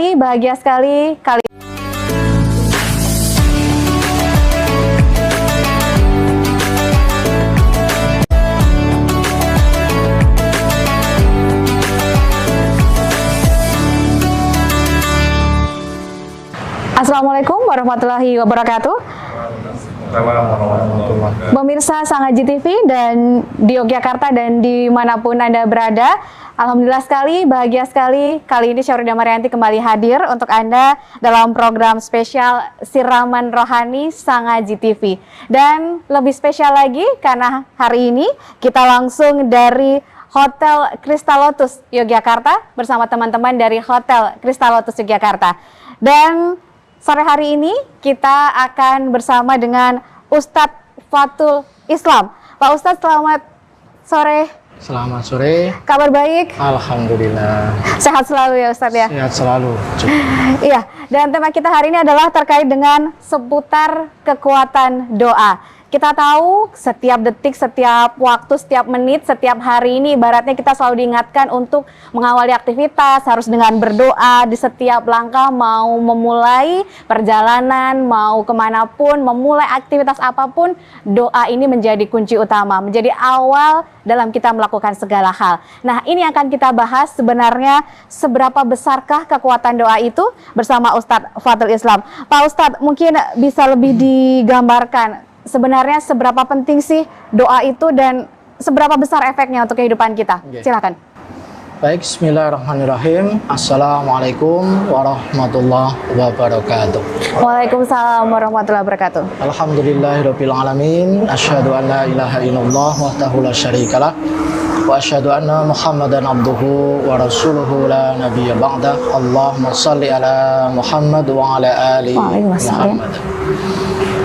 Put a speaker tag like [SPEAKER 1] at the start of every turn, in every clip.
[SPEAKER 1] Bahagia sekali kali Assalamualaikum warahmatullahi wabarakatuh. Pemirsa Sangaji TV dan di Yogyakarta dan dimanapun Anda berada, alhamdulillah sekali, bahagia sekali kali ini Syahrini Damarianti kembali hadir untuk Anda dalam program spesial Siraman Rohani Sangaji TV. Dan lebih spesial lagi karena hari ini kita langsung dari Hotel Crystal Lotus Yogyakarta bersama teman-teman dari Hotel Crystal Lotus Yogyakarta. Dan sore hari ini kita akan bersama dengan Ustadz Fathul Islam. Pak Ustadz, selamat sore.
[SPEAKER 2] Selamat sore.
[SPEAKER 1] Kabar baik?
[SPEAKER 2] Alhamdulillah.
[SPEAKER 1] Sehat selalu ya Ustadz ya?
[SPEAKER 2] Sehat selalu.
[SPEAKER 1] Iya, dan tema kita hari ini adalah terkait dengan seputar kekuatan doa. Kita tahu setiap detik, setiap waktu, setiap menit, setiap hari ini ibaratnya kita selalu diingatkan untuk mengawali aktivitas, harus dengan berdoa di setiap langkah, mau memulai perjalanan, mau kemanapun, memulai aktivitas apapun, doa ini menjadi kunci utama, menjadi awal dalam kita melakukan segala hal. Nah, ini akan kita bahas sebenarnya seberapa besarkah kekuatan doa itu bersama Ustadz Fathul Islam. Pak Ustadz, mungkin bisa lebih digambarkan sebenarnya seberapa penting sih doa itu dan seberapa besar efeknya untuk kehidupan kita? Silakan.
[SPEAKER 2] Baik, bismillahirrahmanirrahim. Assalamualaikum warahmatullahi wabarakatuh.
[SPEAKER 1] Waalaikumsalam warahmatullahi wabarakatuh.
[SPEAKER 2] Alhamdulillahirabbil alamin. Asyhadu an la ilaha illallah wahdahu la syarikalah wa asyhadu anna Muhammadan abduhu wa rasuluhu la nabiyya ba'da. Allahumma shalli ala Muhammad wa ala ali Muhammad.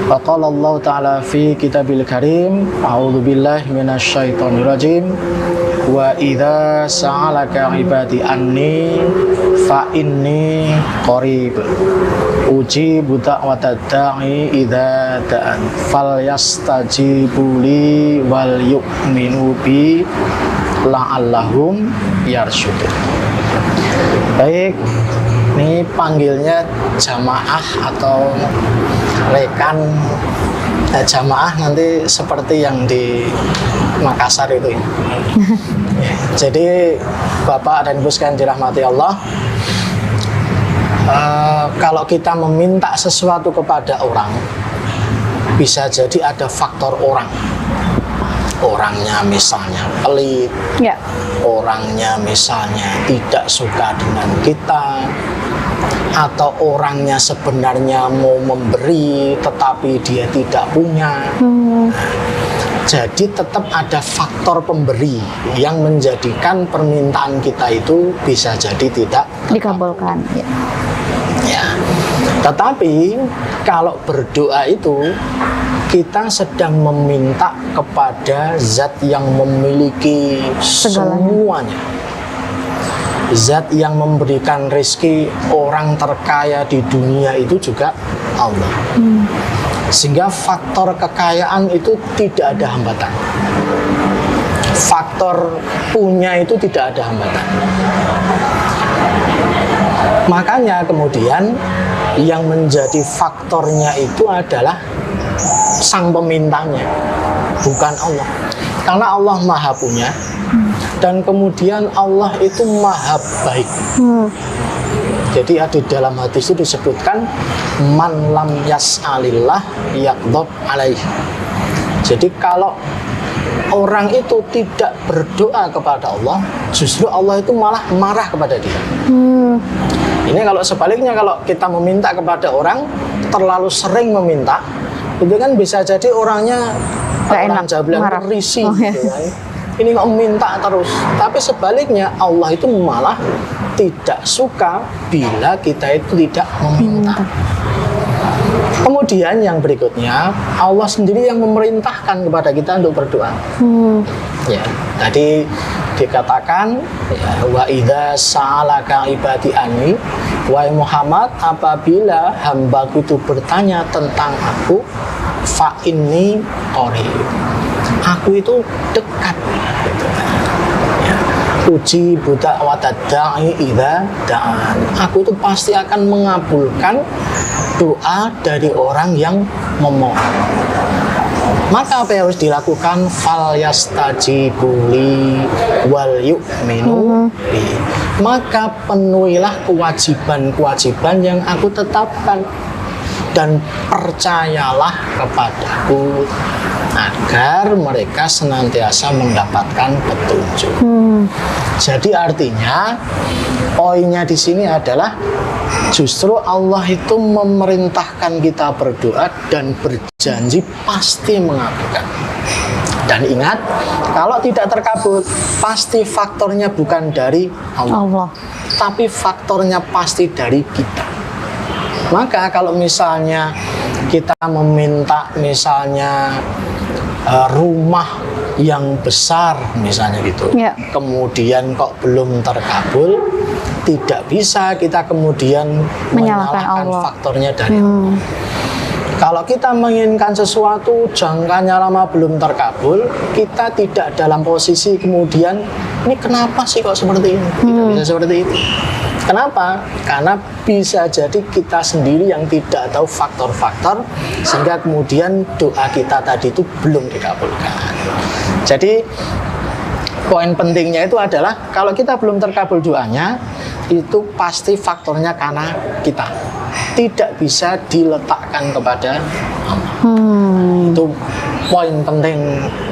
[SPEAKER 2] Faqala Allah Ta'ala fi kitabil karim, a'udzu billahi minasy syaithanir rajim, wa idza sa'alaka ibadi anni fa inni qarib ujibu da'watad da'i idza da'an falyastajibu li wal yu'minu bi la'allahum yarsyudun. Baik, ini panggilnya jamaah atau rekan jamaah nanti seperti yang di Makassar itu ya. Jadi Bapak dan Ibu sekalian dirahmati Allah, kalau kita meminta sesuatu kepada orang, bisa jadi ada faktor orang. Orangnya misalnya pelit, ya. Orangnya misalnya tidak suka dengan kita, atau orangnya sebenarnya mau memberi tetapi dia tidak punya. Jadi tetap ada faktor pemberi yang menjadikan permintaan kita itu bisa jadi tidak
[SPEAKER 1] dikabulkan.
[SPEAKER 2] Ya. Tetapi kalau berdoa itu kita sedang meminta kepada zat yang memiliki semuanya. Zat yang memberikan rezeki, orang terkaya di dunia itu juga Allah. Sehingga faktor kekayaan itu tidak ada hambatan. Faktor punya itu tidak ada hambatan. Makanya kemudian yang menjadi faktornya itu adalah sang pemintanya, bukan Allah. Karena Allah maha punya, dan kemudian Allah itu maha baik. Jadi ada dalam hadis itu disebutkan man lam yas'alillah yaghdab alaih. Jadi kalau orang itu tidak berdoa kepada Allah, justru Allah itu malah marah kepada dia. Ini kalau sebaliknya, kalau kita meminta kepada orang, terlalu sering meminta, itu kan bisa jadi orangnya orang Jawa bilang risih. Gitu kan. Ini nggak minta terus, tapi sebaliknya Allah itu malah tidak suka bila kita itu tidak meminta. Kemudian yang berikutnya, Allah sendiri yang memerintahkan kepada kita untuk berdoa. Ya, tadi dikatakan ya, wa idza sa'alaka ibadi anni, wahai Muhammad, apabila hambaku itu bertanya tentang aku, fa inni qarib, aku itu dekat. Ya. uji buta watadai idza da'an. Aku itu pasti akan mengabulkan doa dari orang yang memohon. Maka apa yang harus dilakukan? Fal yastajibuli wal yu'minu bi. Maka penuhilah kewajiban-kewajiban yang aku tetapkan dan percayalah kepadaku agar mereka senantiasa mendapatkan petunjuk. Jadi artinya poinnya di sini adalah justru Allah itu memerintahkan kita berdoa dan berjanji pasti mengabulkan. Dan ingat, kalau tidak terkabul, pasti faktornya bukan dari Allah. Tapi faktornya pasti dari kita. Maka kalau misalnya kita meminta misalnya rumah yang besar misalnya gitu, kemudian kok belum terkabul, tidak bisa kita kemudian menyalahkan faktornya dari Allah. Kalau kita menginginkan sesuatu jangkanya lama belum terkabul, kita tidak dalam posisi kemudian ini kenapa sih kok seperti ini? Tidak bisa seperti itu. Kenapa? Karena bisa jadi kita sendiri yang tidak tahu faktor-faktor sehingga kemudian doa kita tadi itu belum dikabulkan. Jadi poin pentingnya itu adalah kalau kita belum terkabul doanya, itu pasti faktornya karena kita. Tidak bisa diletakkan kepada Allah. Itu poin penting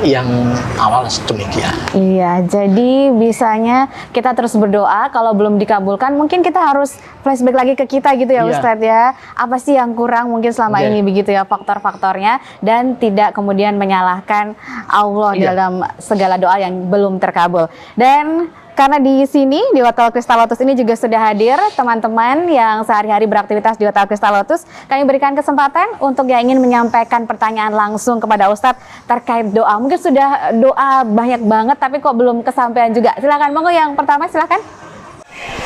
[SPEAKER 2] yang awal demikian.
[SPEAKER 1] Iya, jadi bisanya kita terus berdoa. Kalau belum dikabulkan, mungkin kita harus flashback lagi ke kita gitu ya, Ustadz ya. Apa sih yang kurang mungkin selama ini begitu ya, faktor-faktornya, dan tidak kemudian menyalahkan Allah dalam segala doa yang belum terkabul. Dan karena di sini di Hotel Crystal Lotus ini juga sudah hadir teman-teman yang sehari-hari beraktivitas di Hotel Crystal Lotus, kami berikan kesempatan untuk yang ingin menyampaikan pertanyaan langsung kepada Ustadz terkait doa. Mungkin sudah doa banyak banget tapi kok belum kesampaian juga. Silakan, monggo yang pertama silakan.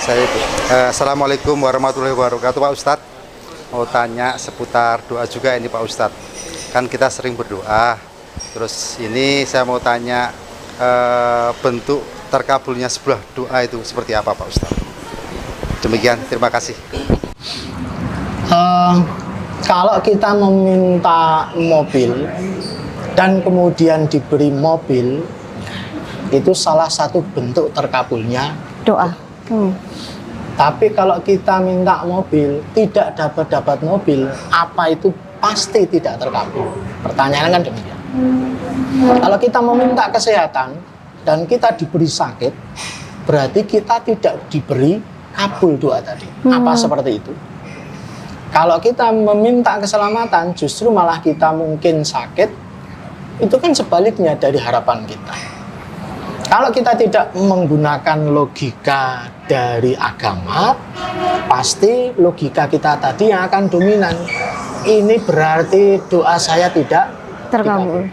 [SPEAKER 3] Saya itu. Assalamualaikum warahmatullahi wabarakatuh, Pak Ustadz. Mau tanya seputar doa juga ini Pak Ustadz. Kan kita sering berdoa. Terus ini saya mau tanya bentuk terkabulnya sebuah doa itu seperti apa Pak Ustadz? Demikian, terima kasih.
[SPEAKER 2] Kalau kita meminta mobil dan kemudian diberi mobil, itu salah satu bentuk terkabulnya
[SPEAKER 1] doa.
[SPEAKER 2] Tapi kalau kita minta mobil tidak dapat mobil, apa itu pasti tidak terkabul? Pertanyaannya kan demikian. Kalau kita meminta kesehatan dan kita diberi sakit, berarti kita tidak diberi kabul doa tadi. Apa seperti itu? Kalau kita meminta keselamatan, justru malah kita mungkin sakit, itu kan sebaliknya dari harapan kita. Kalau kita tidak menggunakan logika dari agama, pasti logika kita tadi yang akan dominan. Ini berarti doa saya tidak terkabul.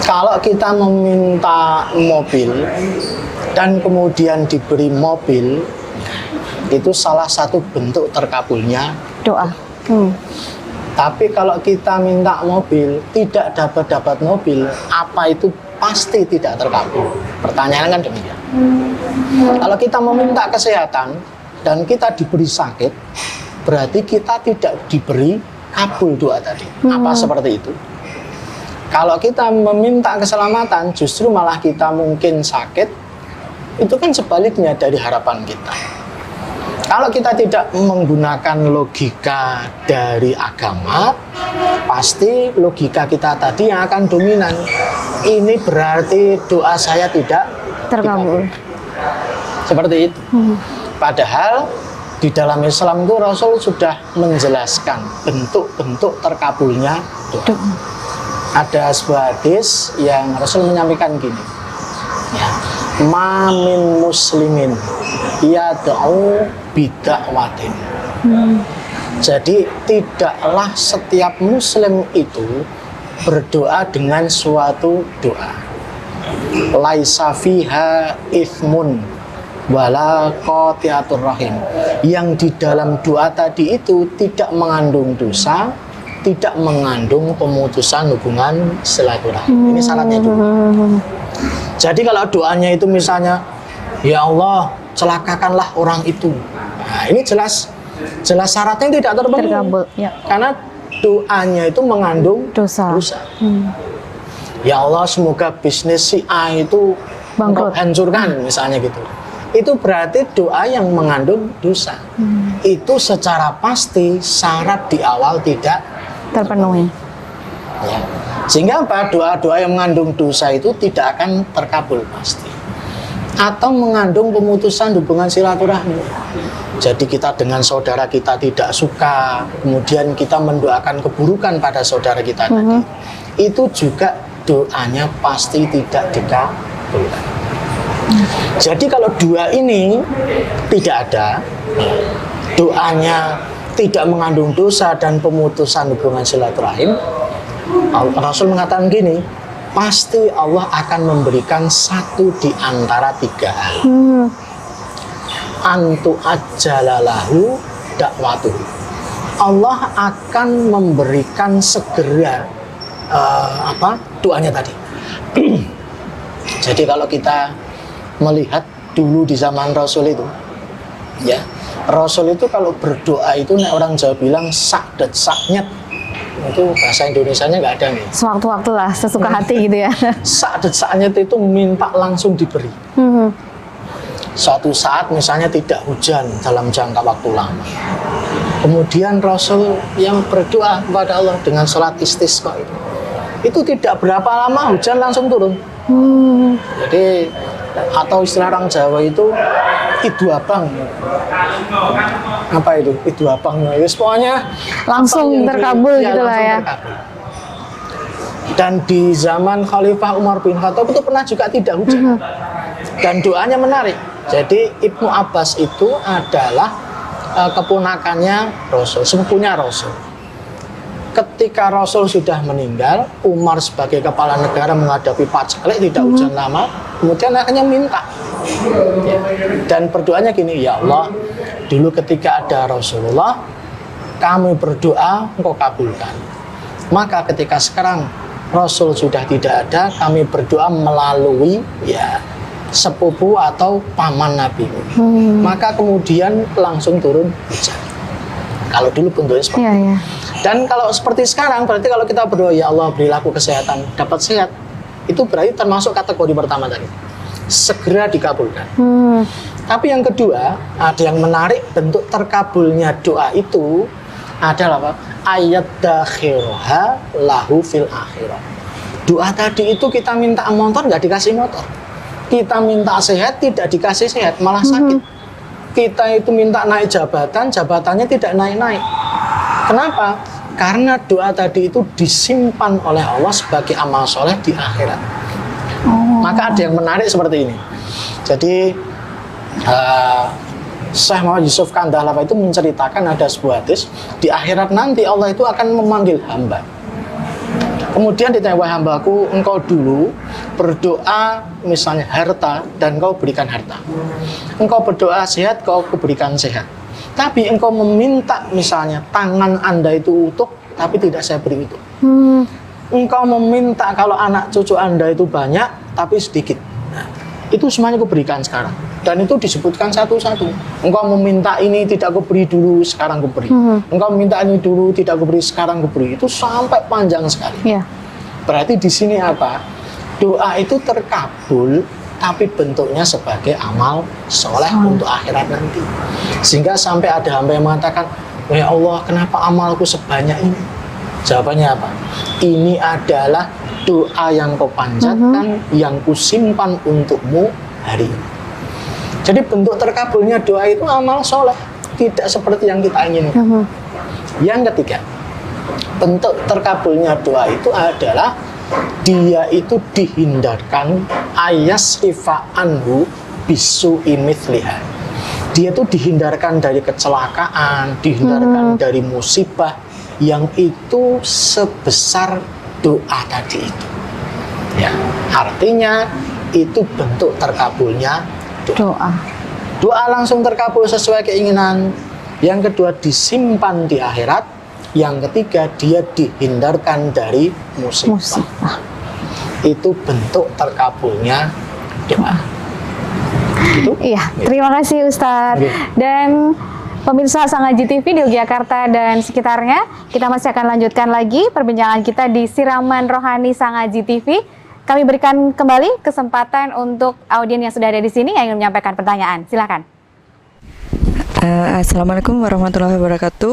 [SPEAKER 2] Kalau kita meminta mobil dan kemudian diberi mobil, itu salah satu bentuk terkabulnya
[SPEAKER 1] doa.
[SPEAKER 2] Tapi kalau kita minta mobil tidak dapat mobil, apa itu pasti tidak terkabul? Pertanyaannya kan demikian. Kalau kita meminta kesehatan dan kita diberi sakit, berarti kita tidak diberi kabul doa tadi. Apa seperti itu? Kalau kita meminta keselamatan, justru malah kita mungkin sakit, itu kan sebaliknya dari harapan kita. Kalau kita tidak menggunakan logika dari agama, pasti logika kita tadi yang akan dominan. Ini berarti doa saya tidak
[SPEAKER 1] terkabul.
[SPEAKER 2] Seperti itu. Padahal di dalam Islam itu Rasul sudah menjelaskan bentuk-bentuk terkabulnya doa. Ada sebuah hadis yang Rasul menyampaikan gini, ya, ma min muslimin yad'u bid'awatin. Jadi tidaklah setiap muslim itu berdoa dengan suatu doa. Laisa fiha ithmun wala qati'atur rahim. Yang di dalam doa tadi itu tidak mengandung dosa, tidak mengandung pemutusan hubungan silaturahim. Ini syaratnya dulu. Jadi kalau doanya itu misalnya, ya Allah celakakanlah orang itu. Nah, ini jelas syaratnya tidak terpenuhi.
[SPEAKER 1] Ya.
[SPEAKER 2] Karena doanya itu mengandung dosa. Ya Allah semoga bisnis si A itu
[SPEAKER 1] bangkrut,
[SPEAKER 2] hancurkan misalnya gitu. Itu berarti doa yang mengandung dosa. Itu secara pasti syarat di awal tidak
[SPEAKER 1] terpenuhi.
[SPEAKER 2] Ya. Sehingga apa? Doa-doa yang mengandung dosa itu tidak akan terkabul pasti. Atau mengandung pemutusan hubungan silaturahmi. Jadi kita dengan saudara kita tidak suka, kemudian kita mendoakan keburukan pada saudara kita tadi. Itu juga doanya pasti tidak dikabulkan. Jadi kalau dua ini tidak ada, doanya tidak mengandung dosa dan pemutusan hubungan silaturahim, Rasul mengatakan gini, pasti Allah akan memberikan satu di antara tiga hal. Antu ajalalahu dakwatu. Allah akan memberikan segera doanya tadi. Jadi kalau kita melihat dulu di zaman Rasul itu, ya, Rasul itu kalau berdoa itu orang Jawa bilang sakdet saknyet, itu bahasa Indonesianya nggak ada nih.
[SPEAKER 1] Sewaktu-waktu lah, sesuka hati gitu ya.
[SPEAKER 2] Sakdet saknyet itu minta langsung diberi. Suatu saat misalnya tidak hujan dalam jangka waktu lama, kemudian Rasul yang berdoa kepada Allah dengan sholat istisqa itu tidak berapa lama hujan langsung turun. Jadi atau istilah orang Jawa itu idu abang. Apa itu? Idu abang. Ya, pokoknya
[SPEAKER 1] langsung terkabul gitu lah ya.
[SPEAKER 2] Terkabul. Dan di zaman Khalifah Umar bin Khattab itu pernah juga tidak hujan. Dan doanya menarik. Jadi Ibnu Abbas itu adalah keponakannya Rasul, sepupunya Rasul. Ketika Rasul sudah meninggal, Umar sebagai kepala negara menghadapi paceklik tidak hujan lama, kemudian akhirnya minta. Ya. Dan berdoanya gini, ya Allah, dulu ketika ada Rasulullah, kami berdoa, engkau kabulkan. Maka ketika sekarang Rasul sudah tidak ada, kami berdoa melalui ya sepupu atau paman Nabi. Maka kemudian langsung turun hujan. Kalau dulu bentuknya seperti itu. Dan kalau seperti sekarang, berarti kalau kita berdoa, ya Allah berilah aku kesehatan, dapat sehat, itu berarti termasuk kategori pertama tadi, segera dikabulkan. Tapi yang kedua, ada yang menarik, bentuk terkabulnya doa itu adalah apa? Ayat dakhirha lahu fil akhirah. Doa tadi itu kita minta motor, nggak dikasih motor. Kita minta sehat, tidak dikasih sehat, malah sakit. Kita itu minta naik jabatan, jabatannya tidak naik-naik. Kenapa? Karena doa tadi itu disimpan oleh Allah sebagai amal soleh di akhirat. Maka ada yang menarik seperti ini. Jadi Syekh Muhammad Yusuf Kandalawa itu menceritakan ada sebuah hadis, di akhirat nanti Allah itu akan memanggil hamba. Kemudian ditanya, wahai hambaku, engkau dulu berdoa misalnya harta dan engkau berikan harta. Engkau berdoa sehat, engkau berikan sehat. Tapi engkau meminta misalnya tangan Anda itu utuh, tapi tidak saya beri itu. Engkau meminta kalau anak cucu Anda itu banyak, tapi sedikit. Nah, itu semuanya aku berikan sekarang. Dan itu disebutkan satu-satu. Engkau meminta ini tidak aku beri dulu, sekarang aku beri. Engkau meminta ini dulu, tidak aku beri, sekarang aku beri. Itu sampai panjang sekali. Berarti di sini apa? Doa itu terkabul, tapi bentuknya sebagai amal soleh untuk akhirat nanti. Sehingga sampai ada hamba yang mengatakan, ya Allah, kenapa amalku sebanyak ini? Jawabannya apa? Ini adalah doa yang kau panjatkan, yang kusimpan untukmu hari ini. Jadi bentuk terkabulnya doa itu amal soleh, tidak seperti yang kita inginkan. Yang ketiga, bentuk terkabulnya doa itu adalah dia itu dihindarkan ayasrifa anhu bisu imithliha. Dia itu dihindarkan dari kecelakaan, dihindarkan dari musibah yang itu sebesar doa tadi itu. Ya, artinya itu bentuk terkabulnya doa. Doa langsung terkabul sesuai keinginan. Yang kedua, disimpan di akhirat. Yang ketiga, dia dihindarkan dari musibah. Itu bentuk terkabulnya doa. Gitu?
[SPEAKER 1] Iya, terima kasih Ustadz. Dan pemirsa Sang Haji TV di Yogyakarta dan sekitarnya, kita masih akan lanjutkan lagi perbincangan kita di Siraman Rohani Sang Haji TV. Kami berikan kembali kesempatan untuk audiens yang sudah ada di sini yang ingin menyampaikan pertanyaan. Silakan.
[SPEAKER 4] Assalamualaikum warahmatullahi wabarakatuh.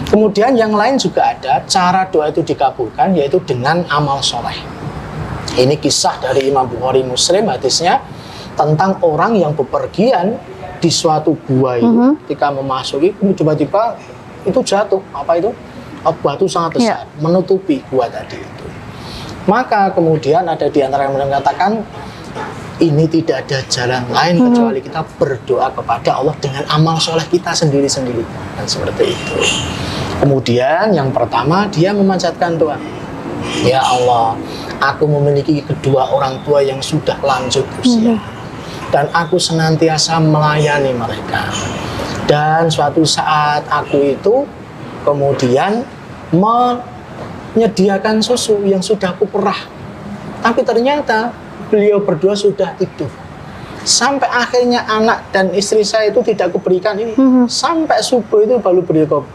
[SPEAKER 2] Kemudian yang lain juga ada cara doa itu dikabulkan, yaitu dengan amal soleh. Ini kisah dari Imam Bukhari Muslim, hadisnya tentang orang yang bepergian di suatu gua itu, ketika memasuki, tiba-tiba itu jatuh, apa itu? Batu sangat besar, menutupi gua tadi itu. Maka kemudian ada di antara yang mengatakan, ini tidak ada jalan lain kecuali kita berdoa kepada Allah dengan amal soleh kita sendiri-sendiri. Dan seperti itu. Kemudian yang pertama, dia memanjatkan doa. Ya Allah, aku memiliki kedua orang tua yang sudah lanjut usia. Dan aku senantiasa melayani mereka. Dan suatu saat aku itu kemudian menyediakan susu yang sudah aku perah. Tapi ternyata beliau berdua sudah tidur. Sampai akhirnya anak dan istri saya itu tidak kuberikan ini. Sampai subuh itu baru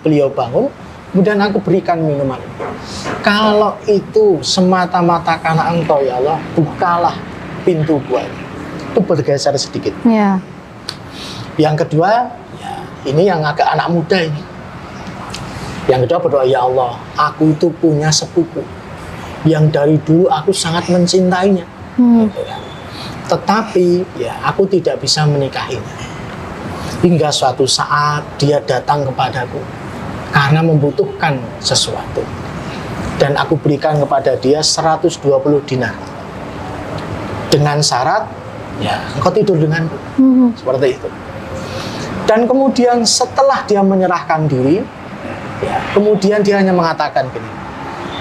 [SPEAKER 2] beliau bangun, kemudian aku berikan minuman. Kalau itu semata-mata karena Engkau ya Allah, bukalah pintu gua. Itu bergeser sedikit.
[SPEAKER 1] Ya.
[SPEAKER 2] Yang kedua, ya, ini yang agak anak muda ini. Yang kedua berdoa, ya Allah, aku itu punya sepupu yang dari dulu aku sangat mencintainya. Gitu ya. Tetapi ya aku tidak bisa menikahinya. Hingga suatu saat dia datang kepadaku karena membutuhkan sesuatu. Dan aku berikan kepada dia 120 dinar. Dengan syarat, ya engkau tidur denganku. Seperti itu. Dan kemudian setelah dia menyerahkan diri, ya, kemudian dia hanya mengatakan gini,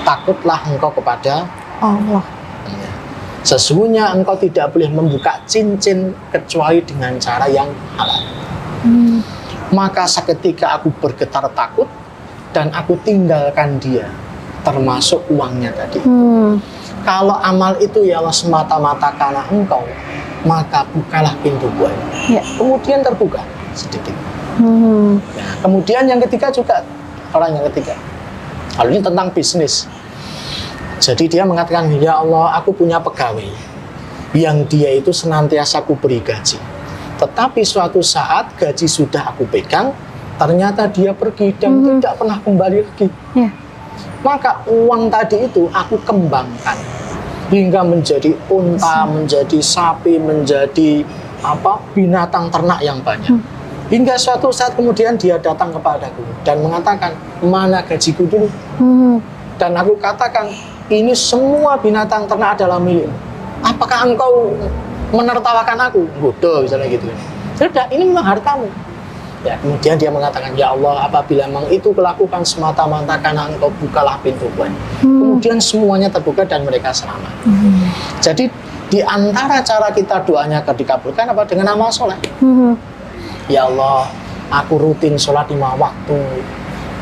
[SPEAKER 2] takutlah engkau kepada
[SPEAKER 1] Allah.
[SPEAKER 2] Sesungguhnya engkau tidak boleh membuka cincin kecuali dengan cara yang halal. Maka seketika aku bergetar takut dan aku tinggalkan dia, termasuk uangnya tadi. Kalau amal itu ya Allah semata-mata karena engkau, maka bukalah pintu gua.
[SPEAKER 1] Ya.
[SPEAKER 2] Kemudian terbuka sedikit. Nah, kemudian yang ketiga juga orang yang ketiga. Hal ini tentang bisnis. Jadi dia mengatakan, ya Allah, aku punya pegawai yang dia itu senantiasa aku beri gaji. Tetapi suatu saat gaji sudah aku pegang, ternyata dia pergi dan tidak pernah kembali lagi.
[SPEAKER 1] Ya.
[SPEAKER 2] Maka uang tadi itu aku kembangkan hingga menjadi unta, menjadi sapi, menjadi binatang ternak yang banyak. Hingga suatu saat kemudian dia datang kepadaku dan mengatakan, mana gajiku dulu? Dan aku katakan, ini semua binatang ternak adalah milikmu. Apakah engkau menertawakan aku? Bodoh, misalnya gitu. Sudah, ini memang hartamu. Ya, kemudian dia mengatakan, ya Allah, apabila memang itu kulakukan semata-mata karena engkau bukalah pintu gua. Kemudian semuanya terbuka dan mereka selamat. Jadi di antara cara kita doanya dikabulkan apa? Dengan amal soleh. Ya Allah, aku rutin sholat 5 waktu.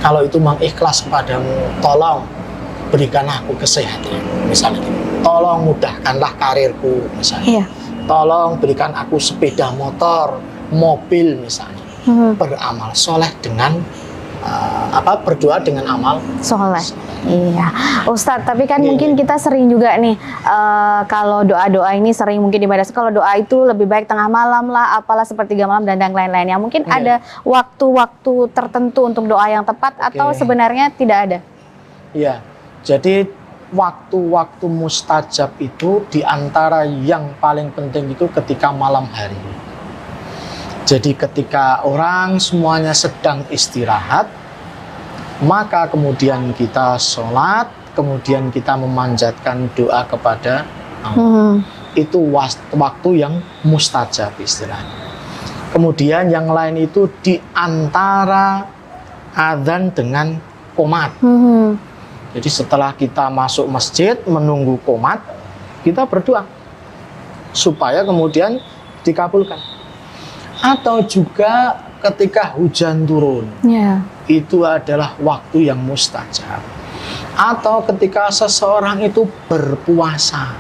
[SPEAKER 2] Kalau itu memang ikhlas kepadamu, tolong berikan aku kesehatan, misalnya gitu. Tolong mudahkanlah karirku, misalnya.
[SPEAKER 1] Iya.
[SPEAKER 2] Tolong berikan aku sepeda motor, mobil, misalnya. Beramal soleh dengan berdoa dengan amal
[SPEAKER 1] Soleh. Iya, Ustadz. Tapi kan mungkin kita sering juga nih kalau doa-doa ini sering mungkin dibaca. Kalau doa itu lebih baik tengah malam lah, apalah sepertiga malam dan lain-lainnya. Mungkin ada waktu-waktu tertentu untuk doa yang tepat atau sebenarnya tidak ada?
[SPEAKER 2] Iya. Jadi waktu-waktu mustajab itu diantara yang paling penting itu ketika malam hari. Jadi ketika orang semuanya sedang istirahat, maka kemudian kita sholat, kemudian kita memanjatkan doa kepada Allah. Itu waktu yang mustajab istirahat. Kemudian yang lain itu di antara adzan dengan qomat. Jadi setelah kita masuk masjid menunggu qomat, kita berdoa supaya kemudian dikabulkan. Atau juga ketika hujan turun, itu adalah waktu yang mustajab. Atau ketika seseorang itu berpuasa,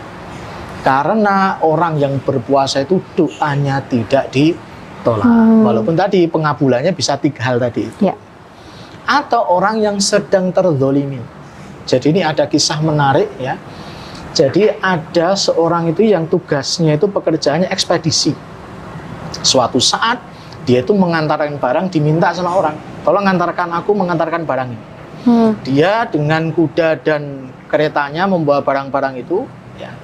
[SPEAKER 2] karena orang yang berpuasa itu doanya tidak ditolak. Walaupun tadi pengabulannya bisa 3 hal tadi itu. Atau orang yang sedang terzolimi. Jadi ini ada kisah menarik ya. Jadi ada seorang itu yang tugasnya itu pekerjaannya ekspedisi. Suatu saat dia itu mengantarkan barang, diminta sama orang, tolong antarkan aku mengantarkan barang ini. Dia dengan kuda dan keretanya membawa barang-barang itu, ya,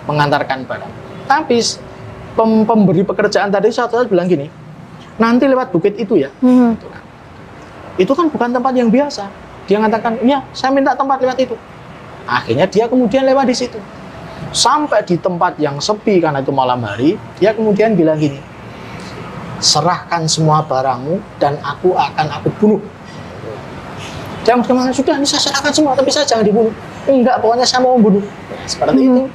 [SPEAKER 2] mengantarkan barang. Tapi pemberi pekerjaan tadi suatu saat bilang gini, nanti lewat bukit itu ya. Itu kan bukan tempat yang biasa. Dia mengatakan, ya saya minta tempat lewat itu. Akhirnya dia kemudian lewat di situ. Sampai di tempat yang sepi karena itu malam hari, dia kemudian bilang gini, serahkan semua barangmu dan aku bunuh. Dia mengatakan, sudah ini saya serahkan semua tapi saya jangan dibunuh. Enggak, pokoknya saya mau membunuh. Seperti itu.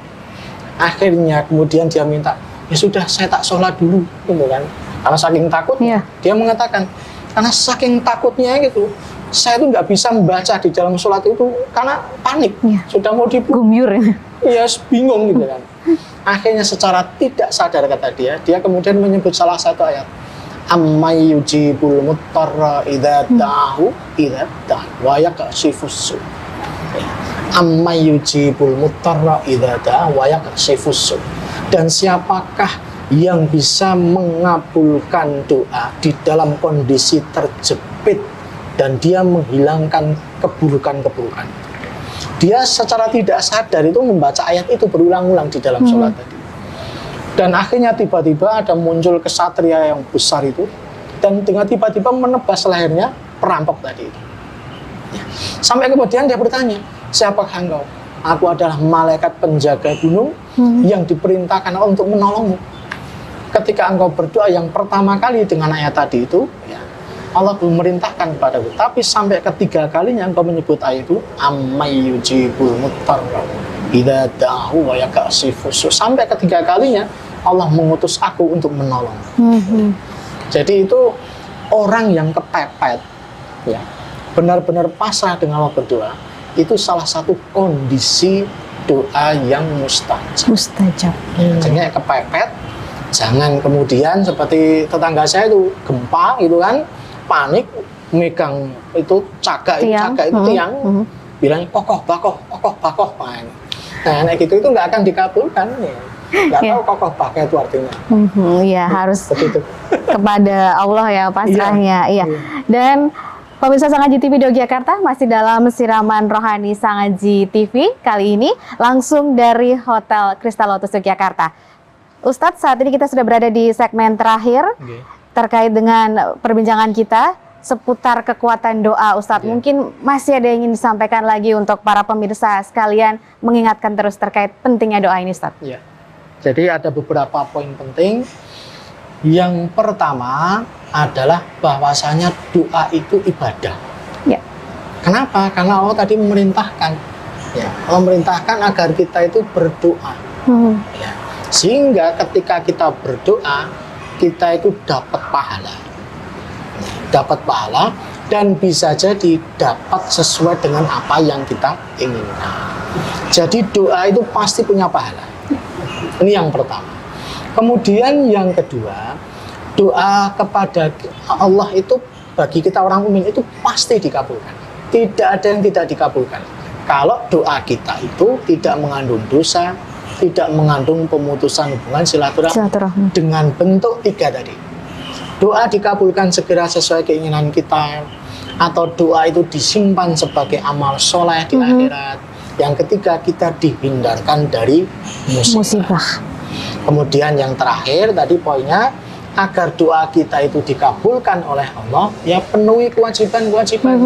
[SPEAKER 2] Akhirnya kemudian dia minta, ya sudah saya tak sholat dulu, gitu kan. Karena saking takut, dia mengatakan, karena saking takutnya gitu, saya itu nggak bisa membaca di dalam sholat itu karena panik, sudah mau dibunuh.
[SPEAKER 1] Gumyur.
[SPEAKER 2] Iya, bingung gitu kan. Akhirnya secara tidak sadar kata dia kemudian menyebut salah satu ayat. Ammay yujibul muttarra idza da'ahu idza wa yakshifus su. Ammay yujibul muttarra idza da'ahu wa yakshifus su. Dan siapakah yang bisa mengabulkan doa di dalam kondisi terjepit dan dia menghilangkan keburukan-keburukan. Dia secara tidak sadar itu membaca ayat itu berulang-ulang di dalam sholat tadi. Dan akhirnya tiba-tiba ada muncul kesatria yang besar itu, dan dengan tiba-tiba menebas lehernya perampok tadi itu. Sampai kemudian dia bertanya, siapakah engkau? Aku adalah malaikat penjaga gunung yang diperintahkan untuk menolongmu. Ketika engkau berdoa yang pertama kali dengan ayat tadi itu, Allah belum memerintahkan kepadaku, tapi sampai ketiga kalinya engkau menyebut ayat itu, ammay yujibul muttarra idza da'ahu wa yakshifus. Sampai ketiga kalinya Allah mengutus aku untuk menolong. Jadi itu orang yang kepepet, ya, benar-benar pasrah dengan Allah berdoa, itu salah satu kondisi doa yang mustajab. Jadi kepepet, jangan kemudian seperti tetangga saya itu gempa gitu kan, panik, megang itu caga itu tiang, bilangnya kokoh bakoh. Nah, gitu itu nggak akan dikabulkan, ya. Nggak tahu kokoh bakoh itu artinya.
[SPEAKER 1] Iya, harus kepada Allah ya pasrahnya. Iya. Dan pemirsa Sangaji TV Yogyakarta masih dalam siraman rohani Sangaji TV kali ini langsung dari Hotel Crystal Lotus Yogyakarta. Ustadz, saat ini kita sudah berada di segmen terakhir terkait dengan perbincangan kita seputar kekuatan doa. Ustadz, mungkin masih ada yang ingin disampaikan lagi untuk para pemirsa sekalian, mengingatkan terus terkait pentingnya doa ini, Ustadz.
[SPEAKER 2] Jadi ada beberapa poin penting. Yang pertama adalah bahwasanya doa itu ibadah. Kenapa? Karena Allah tadi memerintahkan. Allah memerintahkan agar kita itu berdoa. Sehingga ketika kita berdoa, kita itu dapat pahala. dan bisa jadi dapat sesuai dengan apa yang kita inginkan. Jadi doa itu pasti punya pahala. Ini yang pertama. Kemudian yang kedua, doa kepada Allah itu bagi kita orang mukmin itu pasti dikabulkan. Tidak ada yang tidak dikabulkan. Kalau doa kita itu tidak mengandung dosa, tidak mengandung pemutusan hubungan silaturahmi dengan bentuk 3 tadi. Doa dikabulkan segera sesuai keinginan kita, atau doa itu disimpan sebagai amal soleh di akhirat. Yang ketiga, kita dihindarkan dari musibah. Kemudian yang terakhir tadi poinnya, agar doa kita itu dikabulkan oleh Allah, ya penuhi kewajiban-kewajiban.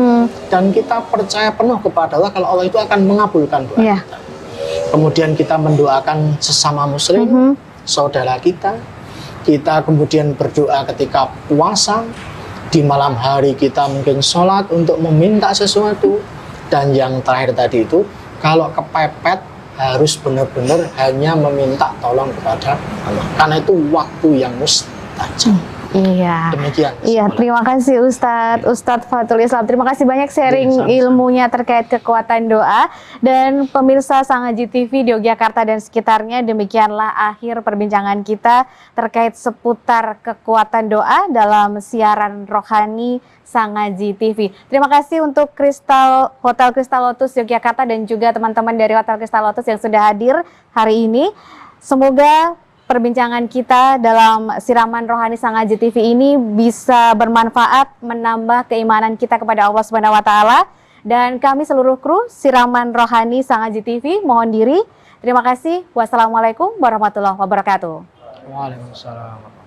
[SPEAKER 2] Dan kita percaya penuh kepada Allah kalau Allah itu akan mengabulkan doa kita. Kemudian kita mendoakan sesama muslim, saudara kita. Kita kemudian berdoa ketika puasa. Di malam hari kita mungkin sholat untuk meminta sesuatu. Dan yang terakhir tadi itu, kalau kepepet harus benar-benar hanya meminta tolong kepada Allah. Karena itu waktu yang mustajab.
[SPEAKER 1] Iya.
[SPEAKER 2] Demikian.
[SPEAKER 1] Iya, terima kasih Ustadz Fathul Islam. Terima kasih banyak sharing ilmunya terkait kekuatan doa. Dan pemirsa Sangaji TV di Yogyakarta dan sekitarnya, demikianlah akhir perbincangan kita terkait seputar kekuatan doa dalam siaran rohani Sangaji TV. Terima kasih untuk Hotel Crystal Lotus Yogyakarta dan juga teman-teman dari Hotel Crystal Lotus yang sudah hadir hari ini. Semoga perbincangan kita dalam siraman rohani Sangaji TV ini bisa bermanfaat, menambah keimanan kita kepada Allah Subhanahu wa taala. Dan kami seluruh kru siraman rohani Sangaji TV mohon diri. Terima kasih. Wassalamualaikum warahmatullahi wabarakatuh.
[SPEAKER 2] Waalaikumsalam.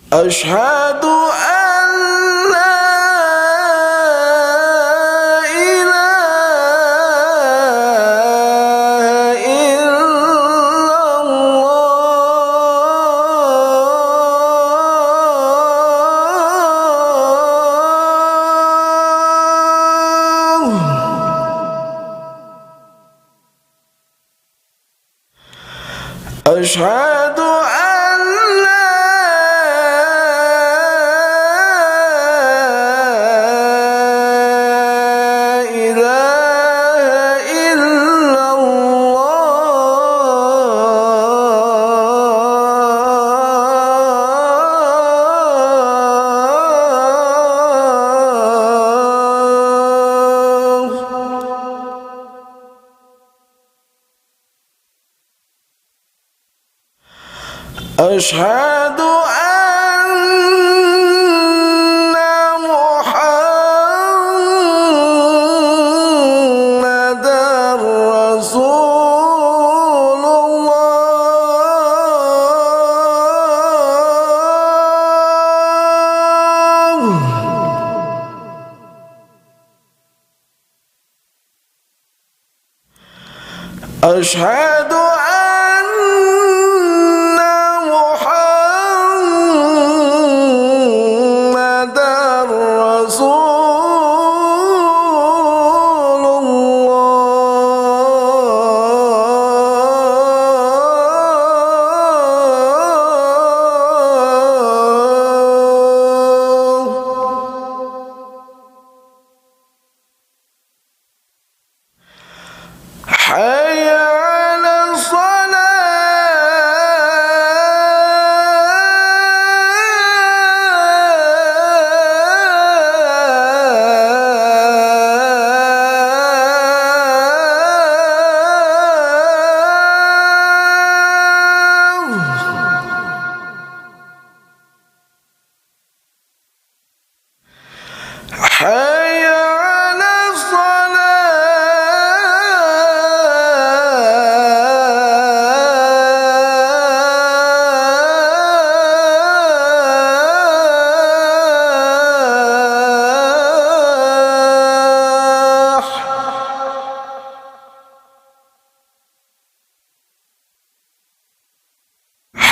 [SPEAKER 5] أشهد أن لا إله إلا الله أشهد أن أشهد أن محمدًا رسول الله أشهد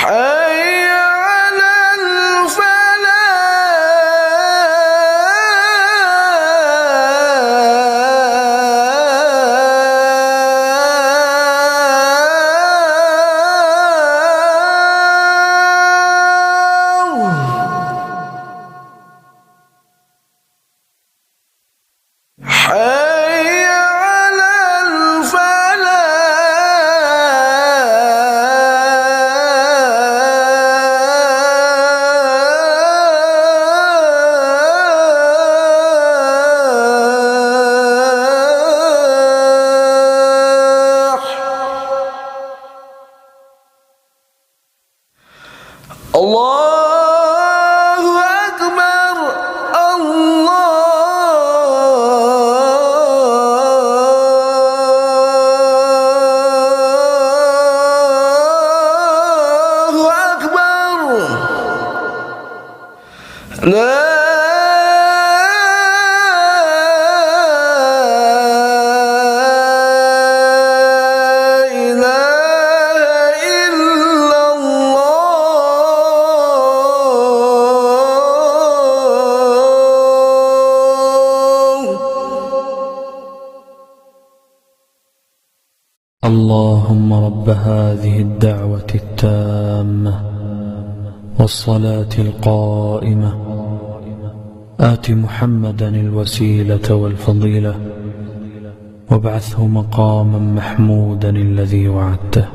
[SPEAKER 5] حي على حي على الفلاح الله أكبر الله أكبر لا إله إلا الله.
[SPEAKER 6] اللهم رب هذه الدعوة التامة والصلاة القائمة آت محمدا الوسيلة والفضيلة وابعثه مقاما محمودا الذي وعدته.